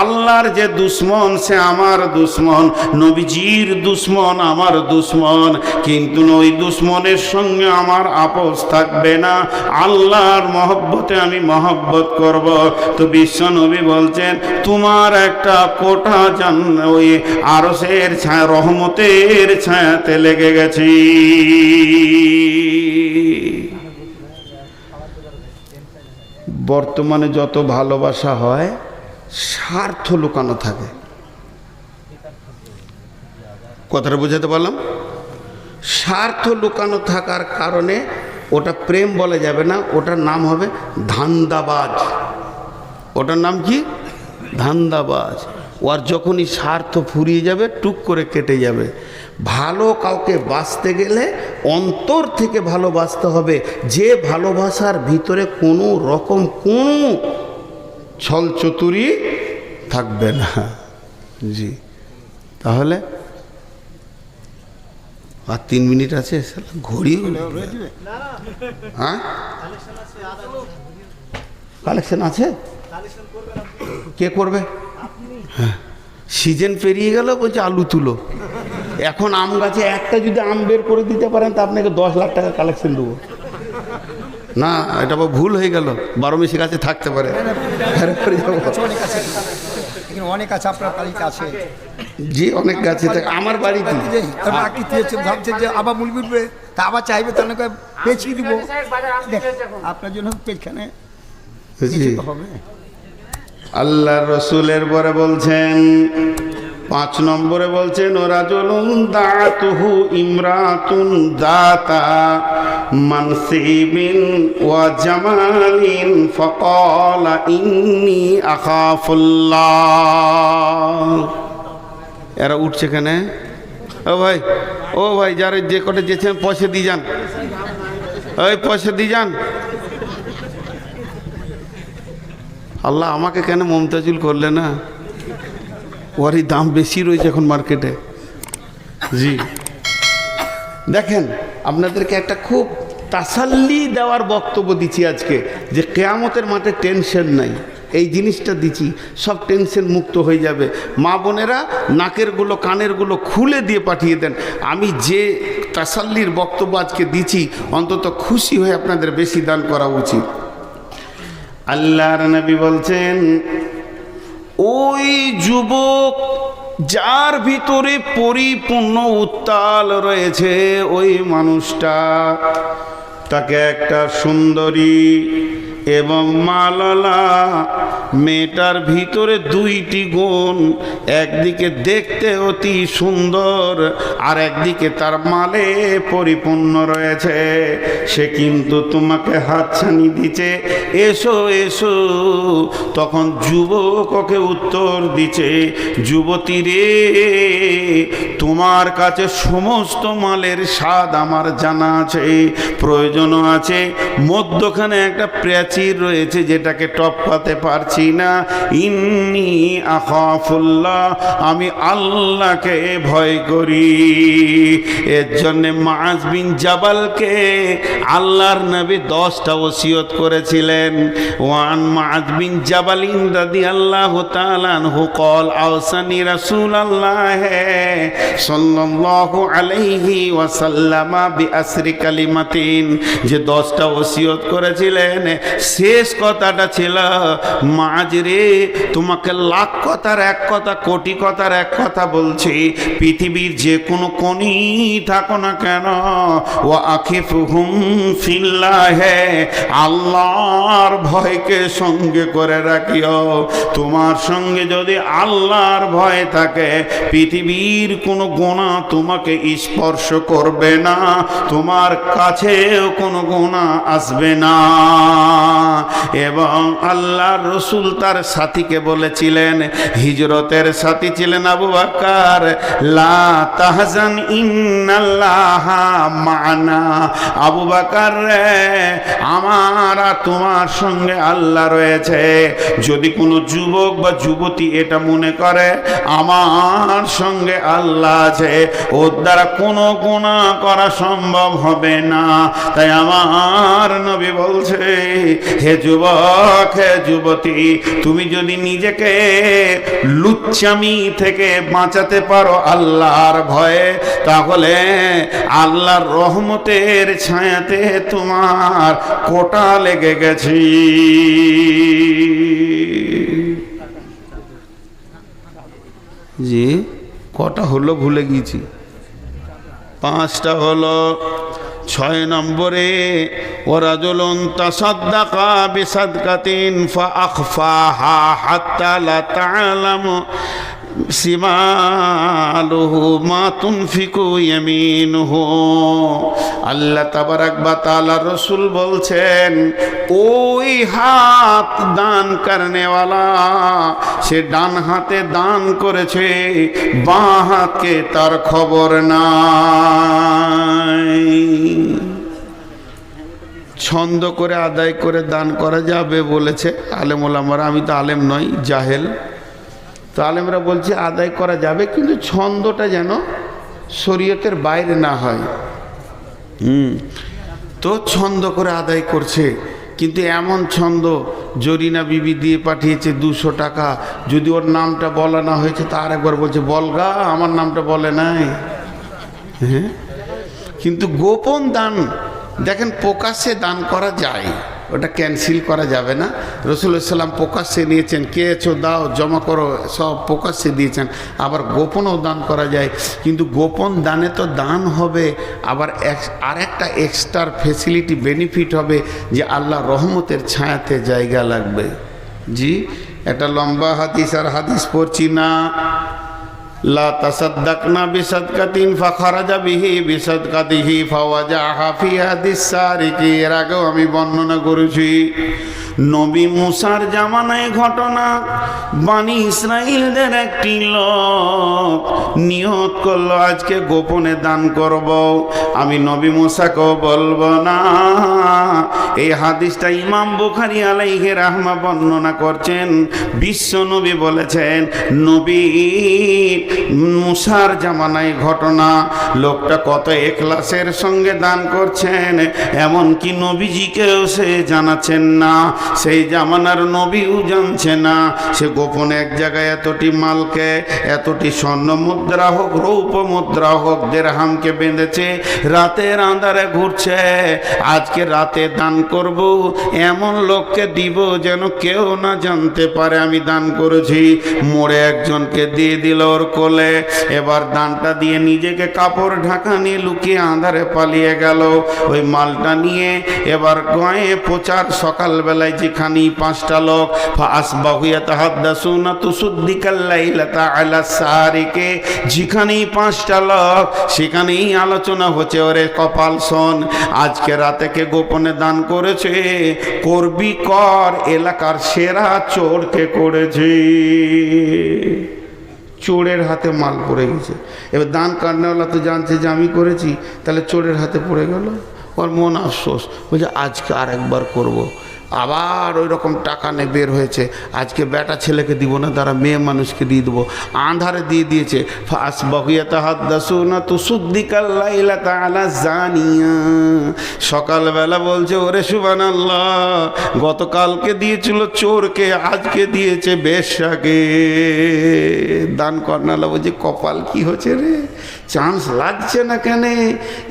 আল্লাহর যে দুশ্মন সে আমার দুশ্মন, নবীজির দুশ্মন আমার দুশ্মন, কিন্তু ওই দুশ্মনের সঙ্গে আমার আপোষ থাকবে না। আল্লাহর মহব্বতে আমি মহব্বত করব। তো বিশ্ব নবী বলছেন, তোমার একটা কোটা ওই আরশের ছায়া, রহমতের ছায়াতে লেগে গেছি। বর্তমানে যত ভালোবাসা হয় স্বার্থ লুকানো থাকে। কথাটা বুঝাতে পারলাম? স্বার্থ লুকানো থাকার কারণে ওটা প্রেম বলা যাবে না, ওটার নাম হবে ধান্দাবাজ। ওটার নাম কি? ধান্দাবাজ। ওর যখনই স্বার্থ ফুরিয়ে যাবে টুক করে কেটে যাবে। ভালো কাউকে বাঁচতে গেলে অন্তর থেকে ভালোবাসতে হবে, যে ভালোবাসার ভিতরে কোনো রকম কোনো ছল চতুরি থাকবে না। জি, তাহলে আর 3 মিনিট আছে, ঘড়ি। হ্যাঁ, কালেকশন আছে, কে করবে? হ্যাঁ, সিজন পেরিয়ে গেল, বলছে আলু তুলো। এখন আম গাছে একটা যদি আম বের করে দিতে পারেন তা আপনাকে 10 লাখ টাকা কালেকশন দেবো। না, এটা ভুল হয়ে গেল, 12 মেশি গাছে থাকতে পারে। অনেক আছে আপনার বাড়িতে আছে? জি, অনেক গাছে থাকে আমার বাড়িতে। ভাবছে যে আবার মূল উঠবে, তা আবার চাইবে, তাহলে পেঁচিয়ে দিব আপনার জন্য পেছখানে হবে। আল্লাহ রসুলের পরে বলছেন, 5 নম্বরে বলছেন, রাজুলুন দাতুহু ইমরাতুন দাতা মানসিবিন ওয়া জামালিন ফাকালা ইন্নী আখাফুল্লাহ। এরা উঠছে কেন? ও ভাই যারা যে কটা যেছেন পয়সা দিয়ে যান, ওই পয়সা দিয়ে যান। আল্লাহ আমাকে কেন মমতাজুল করলে না? ওরই দাম বেশি রয়েছে এখন মার্কেটে। জি, দেখেন আপনাদেরকে একটা খুব তাসাল্লি দেওয়ার বক্তব্য দিচ্ছি আজকে, যে কিয়ামতের মাঠে টেনশন নাই। এই জিনিসটা দিচ্ছি, সব টেনশন মুক্ত হয়ে যাবে। মা বোনেরা নাকেরগুলো কানেরগুলো খুলে দিয়ে পাঠিয়ে দেন। আমি যে তাসাল্লির বক্তব্য আজকে দিচ্ছি, অন্তত খুশি হয়ে আপনাদের বেশি দান করা উচিত। আল্লাহর নবী বলছেন, ওই যুবক যার ভিতরে পরিপূর্ণ উত্তাল রয়েছে, ওই মানুষটা, তাকে একটা সুন্দরী এবং মালালা মেয়েটার ভিতরে 2টি গুণ, একদিকে দেখতে অতি সুন্দর আর একদিকে তার মালে পরিপূর্ণ রয়েছে। সে কিন্তু তোমাকে হাতছানি দিচ্ছে, এসো এসো। তখন যুবক ওকে উত্তর দিচ্ছে, যুবতী রে, তোমার কাছে সমস্ত মালের স্বাদ আমার জানা আছে, প্রয়োজনও আছে, মধ্যখানে একটা প্রাচীর রয়েছে যেটাকে টপকাতে পারছি না। ইন্নী আখাফুল্লাহ, আমি আল্লাহকে ভয় করি। এর জন্য মুআজ বিন জাবালকে আল্লাহর নবী 10টা ওসিয়ত করেছিলেন। ওয়ান মুআজ বিন জাবালিন রাদিয়াল্লাহু তাআলা আনহু قال আওসানি রাসূলুল্লাহ সাল্লাল্লাহু আলাইহি ওয়াসাল্লাম বিআসরি কালিমাতিন, যে 10টা ওসিয়ত করেছিলেন, শেষ কথাটা ছিল, মুআজ রে, তোমাকে লাখ কথার এক কথা, কোটি কথার এক কথা বলছি, পৃথিবীর যে কোনো কোণে থাকো না কেন, ওয়া আখিফুহুম ফিল্লাহ, আল্লাহর ভয়কে সঙ্গে করে রাখিও। তোমার সঙ্গে যদি আল্লাহর ভয় থাকে, পৃথিবীর কোনো গুনাহ তোমাকে স্পর্শ করবে না, তোমার কাছেও কোনো গুনাহ আসবে না। এবং আল্লাহর রসুল তার সাথীকে বলেছিলেন, হিজরতের সাথী ছিলেন আবু বকর, লা তাহজান ইন্নাল্লাহা মা'না। আবু বকর রে, আমার আর তোমার সঙ্গে আল্লাহ রয়েছে। যদি কোনো যুবক বা যুবতী এটা মনে করে আমার সঙ্গে আল্লাহ আছে, ওর দ্বারা কোনো গুনাহ করা সম্ভব হবে না। তাই আমার নবী বলছে, হে যুবক, হে যুবতী, তুমি যদি নিজেকে লুচ্চামি থেকে বাঁচাতে পারো আল্লাহর ভয়ে, তাহলে আল্লাহর রহমতের ছায়াতে তোমার কোটা লেগে গেছে। জি, কটা হলো ভুলে গিয়েছি। 5টা হলো। 6 নম্বরে, ওয়ারাজুলুন তাসাদ্দাকা বিসাদকাতিন ফাআখফাহা হাত্তা লা তা'লামু সিমালুহু মা তুনফিকু ইয়ামিনুহু। আল্লাহ তাবারাক ওয়া তাআলা রাসূল বলছেন, ওই হাত দান করনেওয়ালা, সে ডান হাতে দান করেছে, বাঁ হাতকে তার খবর নাই। ছন্দ করে আদায় করে দান করা যাবে বলেছে আলেম ওলামারা। আমি তো আলেম নই, জাহেল। তো আলেমরা বলছে আদায় করা যাবে, কিন্তু ছন্দটা যেন শরীয়তের বাইরে না হয়। তো ছন্দ করে আদায় করছে, কিন্তু এমন ছন্দ, জরিনা বিবি দিয়ে পাঠিয়েছে 200 টাকা, যদি ওর নামটা বলা না হয়েছে তার একবার বলছে বলগা, আমার নামটা বলে নাই। হ্যাঁ, কিন্তু গোপন দান দেখেন প্রকাশ্যে দান করা যায়, ওটা ক্যান্সেল করা যাবে না। রাসূলুল্লাহ সাল্লাম প্রকাশ্যে নিয়েছেন, কেছো দাও, জমা করো, সব প্রকাশ্যে দিয়েছেন। আবার গোপনও দান করা যায়, কিন্তু গোপন দানে তো দান হবে, আবার আরেকটা এক্সট্রা ফেসিলিটি বেনিফিট হবে যে আল্লাহ রহমতের ছায়াতে জায়গা লাগবে। জি, একটা লম্বা হাদিস, আর হাদিস পড়ছি না। লা তাসাদ্দাকনা বিসাদকাতিন ফাখারাজা বিহি বিসাদকাতিহি ফাওয়াজাহা ফি হাদিস সারিকি। এর আগেও আমি বর্ণনা করেছি, নবী মুসার জামানায় ঘটনা। বানি ইসরাইলদের একটি লোক নিয়ত করলো আজকে গোপনে দান করব, আমি নবী মুসাকেও বলবো না। এই হাদিসটা ইমাম বুখারী আলাইহি রাহমা বর্ণনা করছেন। বিশ্ব নবী বলেছেন, নবী মুসার জামানায় ঘটনা, লোকটা কত এখলাসের সঙ্গে দান করছেন, এমনকি নবীজিকেও সে জানাচ্ছেন না, সেই জামানার নবীও জানছে না। সে গোপনে এক জায়গায় এতটি মালকে, এতটি স্বর্ণ মুদ্রা হোক, রৌপ মুদ্রা হোক, দিরহামকে বেঁধেছে, রাতের আঁধারে ঘুরছে। আজকে রাতে দান করব, এমন লোককে দিব যেন কেউ না জানতে পারে আমি দান করেছি। মোড়ে একজনকে দিয়ে দিল ওর কোলে। এবার দানটা দিয়ে নিজেকে কাপড় ঢাকা নিয়ে লুকিয়ে আঁধারে পালিয়ে গেল। ওই মালটা নিয়ে এবার গয়ে প্রচার, সকালবেলায় যেখানে 5টা লোক ফাসবাহু ইয়াতাহাদ্দাসুনা তুসদ্দিকাল লাইলাতা আলা সারিকে, যেখানেই 5টা লোক সেখানেই আলোচনা হচ্ছে, ওরে কপাল শোন, আজকে রাতে কে গোপনে দান করেছে, করবি কর, এলাকার সেরা চোরকে করেছে। চোরের হাতে মাল পড়ে গেছে। এবার দান কারণেওয়ালা তো জানছে যে আমি করেছি, তাহলে চোরের হাতে পড়ে গেল। ওর মন আফসোস, বলছে আজকে আর একবার করবো। আবার ওই রকম টাকা নিয়ে বের হয়েছে, আজকে বেটা ছেলেকে দিব না, তারা মেয়ে মানুষকে দিয়ে দেবো। আঁধারে দিয়ে দিয়েছে। ফাসবাহু ইয়াতাহাদ্দাসুনা তুসদ্দিকাল লাইলাতা আলা জানিয়া। সকালবেলা বলছে, ওরে সুবহানাল্লাহ, গতকালকে দিয়েছিল চোরকে, আজকে দিয়েছে বেশ্যাকে। দান করনালা বলছে কপাল কি হচ্ছে রে, চান্স লাগছে না কেন,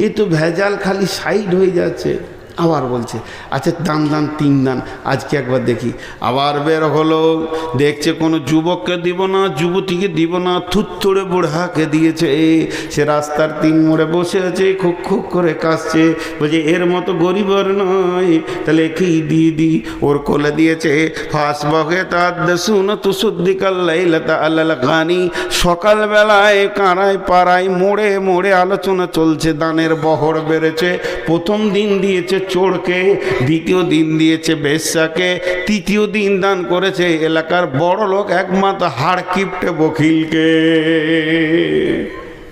এ তো ভেজাল খালি সাইড হয়ে যাচ্ছে। আবার বলছে আচ্ছা দান 3 দান, আজকে একবার দেখি। আবার বের হলো, দেখছে কোনো যুবককে দিব না, যুবতীকে দিব না, থুত্তুড়ে বুড়াকে দিয়েছে। সে রাস্তার 3 মোড়ে বসে আছে, খুক খুক করে কাঁদছে, বলছে এর মতো গরিব আর নয়, তাহলে একেই দিয়ে দি। ওর কোলে দিয়েছে। ফাসবাহু ইয়াতাহাদ্দাসুনা তুসদ্দিকাল লাইলাতা আলাল গানি। সকালবেলায় কারায় পাড়ায় মোড়ে মোড়ে আলোচনা চলছে, দানের বহর বেড়েছে। প্রথম দিন দিয়েছে চোরকে, দ্বিতীয় দিন দিয়েছে বেশ্যাকে, তৃতীয় দিন দান করেছে এলাকার বড় লোক একমাত্র হাড় কিপটে বকিলকে।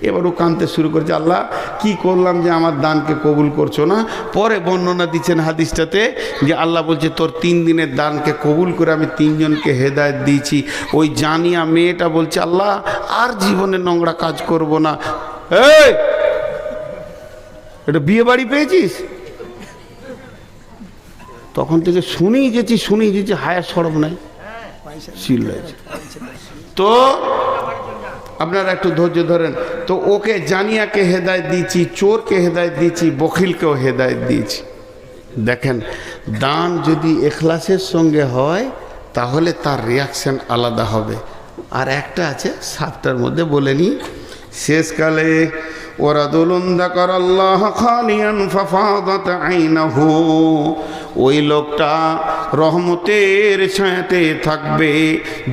এবার ও কাঁদতে শুরু করেছে, আল্লাহ কি করলাম যে আমার দানকে কবুল করছো না। পরে বর্ণনা দিচ্ছেন হাদিসটাতে যে আল্লাহ বলছে তোর 3 দিনের দানকে কবুল করে আমি 3 জনকে হেদায়েত দিয়েছি। ওই জানিয়া মেয়েটা বলছে আল্লাহ আর জীবনে নোংরা কাজ করব না। এই এটা বিয়ে বাড়ি পেয়েছিস? তখন থেকে শুনেই গেছি হায়া সরব নাই, চিল্লাইছে। তো আপনারা একটু ধৈর্য ধরেন। তো ওকে জানিয়াকে হেদায়েত দিয়েছি, চোরকে হেদায়েত দিয়েছি, বখিলকেও হেদায়েত দিয়েছি। দেখেন, দান যদি এখলাসের সঙ্গে হয় তাহলে তার রিয়াকশন আলাদা হবে। আর একটা আছে 7টার মধ্যে বলে নি, শেষকালে ওই লোকটা রহমতের ছায়াতে থাকবে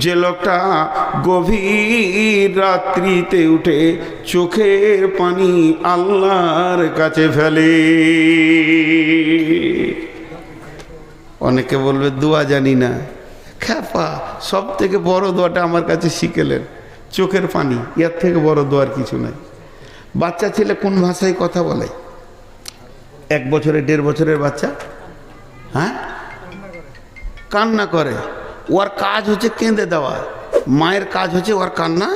যে লোকটা গভীর রাত্রিতে উঠে চোখের পানি আল্লাহর কাছে ফেলে। অনেকে বলবে দোয়া জানি না। খ্যাপা, সব থেকে বড় দোয়াটা আমার কাছে শিখেলেন, চোখের পানি। এর থেকে বড় দোয়ার কিছু নাই। বাচ্চা ছেলে কোন ভাষায় কথা বলে? 1 বছরের 1.5 বছরের বাচ্চা, হ্যাঁ, কান্না করে। ওর কাজ হচ্ছে কেঁদে দেওয়া, মায়ের কাজ হচ্ছে ওর কান্না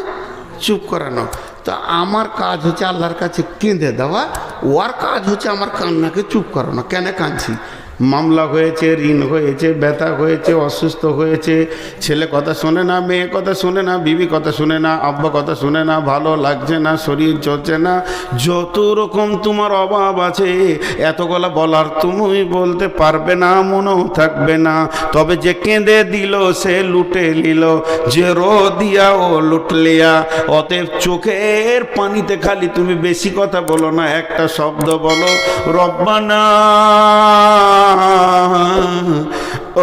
চুপ করানো। তা আমার কাজ হচ্ছে আল্লাহর কাছে কেঁদে দেওয়া, ওর কাজ হচ্ছে আমার কান্নাকে চুপ করানো। কেন কাঁদছি? মামলা হয়েছে, ঋণ হয়েছে, ব্যথা হয়েছে, অসুস্থ হয়েছে, ছেলে কথা শোনে না, মেয়ে কথা শোনে না, বিবি কথা শোনে না, আব্বা কথা শোনে না, ভালো লাগছে না, শরীর চলছে না, যত রকম তোমার অভাব আছে এতগুলা বলার তুমি বলতে পারবে না, মনেও থাকবে না। তবে যে কেঁদে দিল সে লুটে নিল, যে রো দিয়া ও লুটলিয়া। অতএব চোখের পানিতে খালি তুমি বেশি কথা বলো না, একটা শব্দ বলো, রব্বানা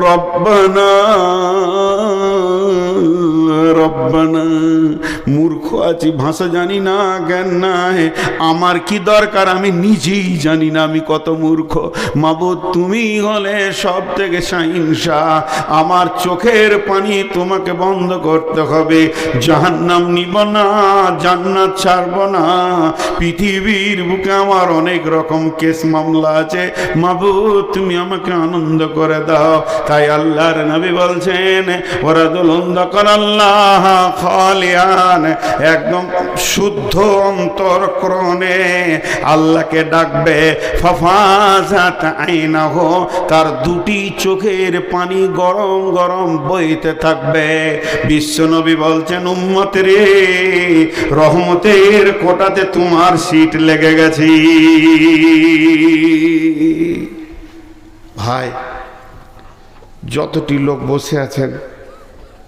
রব্বানা রব্বানা। মূর্খ আছি, ভাষা জানি না, জ্ঞান নাই। আমার কি দরকার আমি নিজেই জানি না আমি কত মূর্খ। মাবুদ তুমি হলে সব থেকে শাহিনশাহ। আমার চোখের পানি তোমাকে বন্ধ করতে হবে। জাহান্নাম নিব না, জান্নাত ছাড়ব না। পৃথিবীর বুকে আমার অনেক রকম কেস মামলা আছে, মাবুদ তুমি আমাকে আনন্দ করে দাও। তাই আল্লাহর নবী বলছেন ওয়ারাদুলুন যাকারাল্লাহ খালিয়ান, একদম শুদ্ধ অন্তরকরণে আল্লাহকে ডাকবে। ফাফাজাত আইনাহু, তার 2টি চোখের পানি গরম গরম বইতে থাকবে। বিশ্বনবী বলছেন উম্মত রে, রহমতের কোটাতে তোমার সিট লেগে গেছে। ভাই, যতটি লোক বসে আছেন,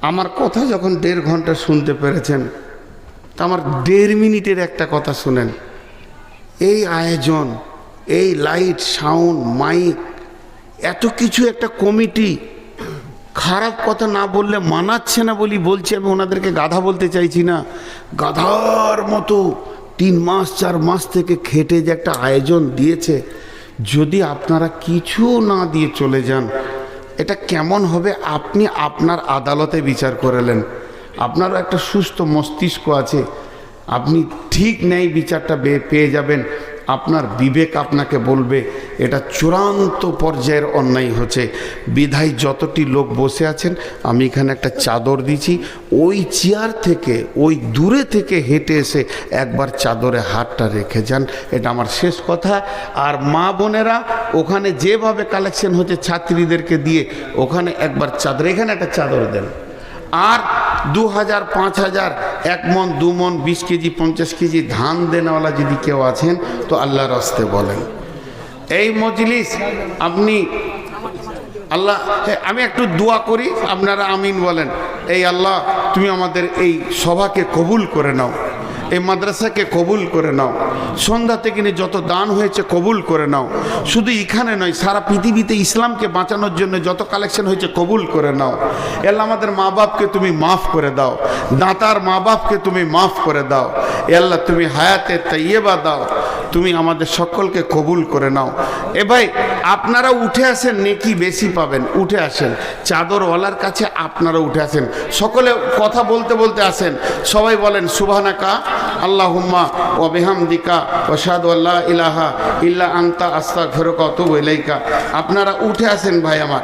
আমার কথা যখন 1.5 ঘন্টা শুনতে পেরেছেন, তা আমার 1.5 মিনিটের একটা কথা শুনেন। এই আয়োজন, এই লাইট, সাউন্ড, মাইক, এত কিছু একটা কমিটি, খারাপ কথা না বললে মানাচ্ছে না বলি বলছি। আমি ওনাদেরকে গাধা বলতে চাইছি না, গাধার মতো 3 মাস 4 মাস থেকে খেটে যে একটা আয়োজন দিয়েছে, যদি আপনারা কিছু না দিয়ে চলে যান, এটা কেমন হবে আপনি আপনার আদালতে বিচার করলেন। আপনারও একটা সুস্থ মস্তিষ্ক আছে, আপনি ঠিক নেই বিচারটা পেয়ে যাবেন। আপনার বিবেক আপনাকে বলবে এটা চূড়ান্ত পর্যায়ের অন্যায় হচ্ছে। বিধায় যতটি লোক বসে আছেন, আমি এখানে একটা চাদর দিয়েছি, ওই চেয়ার থেকে, ওই দূরে থেকে হেঁটে এসে একবার চাদরে হাতটা রেখে যান। এটা আমার শেষ কথা। আর মা বোনেরা, ওখানে যেভাবে কালেকশন হচ্ছে ছাত্রীদেরকে দিয়ে, ওখানে একবার চাদর, এখানে একটা চাদর দেন। আর 2000, 5000, 1 মণ 2 মণ 20 কেজি 50 কেজি ধান দেনওয়ালা যদি কেউ আছেন তো আল্লাহর রাস্তে বলেন। এই মজলিস আপনি আল্লাহ, আমি একটু দোয়া করি, আপনারা আমিন বলেন। এই আল্লাহ তুমি আমাদের এই সভাকে কবুল করে নাও, এই মাদ্রাসাকে কবুল করে নাও, সন্ধ্যা থেকে নিয়ে যত দান হয়েছে কবুল করে নাও। শুধু এখানে নয়, সারা পৃথিবীতে ইসলামকে বাঁচানোর জন্য যত কালেকশন হয়েছে কবুল করে নাও। আল্লাহ আমাদের মা বাপকে তুমি মাফ করে দাও, দাতার মা বাপকে তুমি মাফ করে দাও। এ আল্লাহ তুমি হায়াতে তাইয়্যিবা দাও, তুমি আমাদের সকলকে কবুল করে নাও। এ ভাই আপনারা উঠে আসেন, নেকি বেশি পাবেন, উঠে আসেন। চাদরওয়ালার কাছে আপনারা উঠে আসেন, সকলে কথা বলতে বলতে আসেন। সবাই বলেন সুবহানাকা আল্লাহুম্মা ওয়া বিহামদিকা ওয়া আশহাদু আল্লা ইলাহা ইল্লা আনতা আস্তাগফিরুকা ওয়া আতুবু ইলাইকা। আপনারা উঠে আসেন ভাই আমার,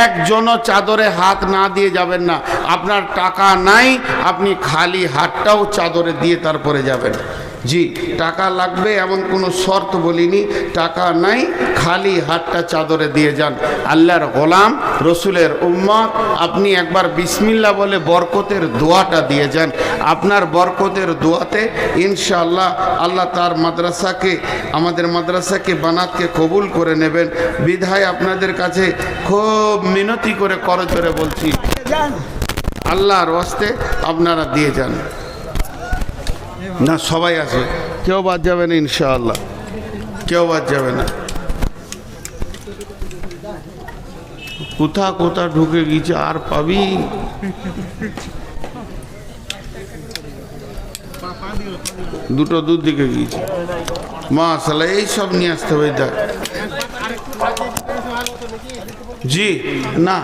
একজনও চাদরে হাত না দিয়ে যাবেন না। আপনার টাকা নাই, আপনি খালি হাতটাও চাদরে দিয়ে তারপরে যাবেন। জি, টাকা লাগবে এমন কোনো শর্ত বলিনি, টাকা নাই, খালি হাতটা চাদরে দিয়ে যান। আল্লাহর গোলাম, রসুলের উম্মত, আপনি একবার বিসমিল্লাহ বলে বরকতের দোয়াটা দিয়ে যান। আপনার বরকতের দোয়াতে ইনশাআল্লাহ আল্লাহ তার মাদ্রাসাকে, আমাদের মাদ্রাসাকে, বানাতকে কবুল করে নেবেন। বিধায় আপনাদের কাছে খুব মিনতি করে করজোরে বলছি, আল্লাহর ওয়াস্তে আপনারা দিয়ে যান। না সবাই আসবে, কেউ বাদ যাবে না ইনশাআল্লাহ, কেউ বাদ যাবে না। কোথা কোথা ঢুকে গিয়েছে আর পাবি। দুটো দুধ দিকে গিয়েছে মাশাআল্লাহ, এই সব নিয়ে আসতে হবে। দেখ জি না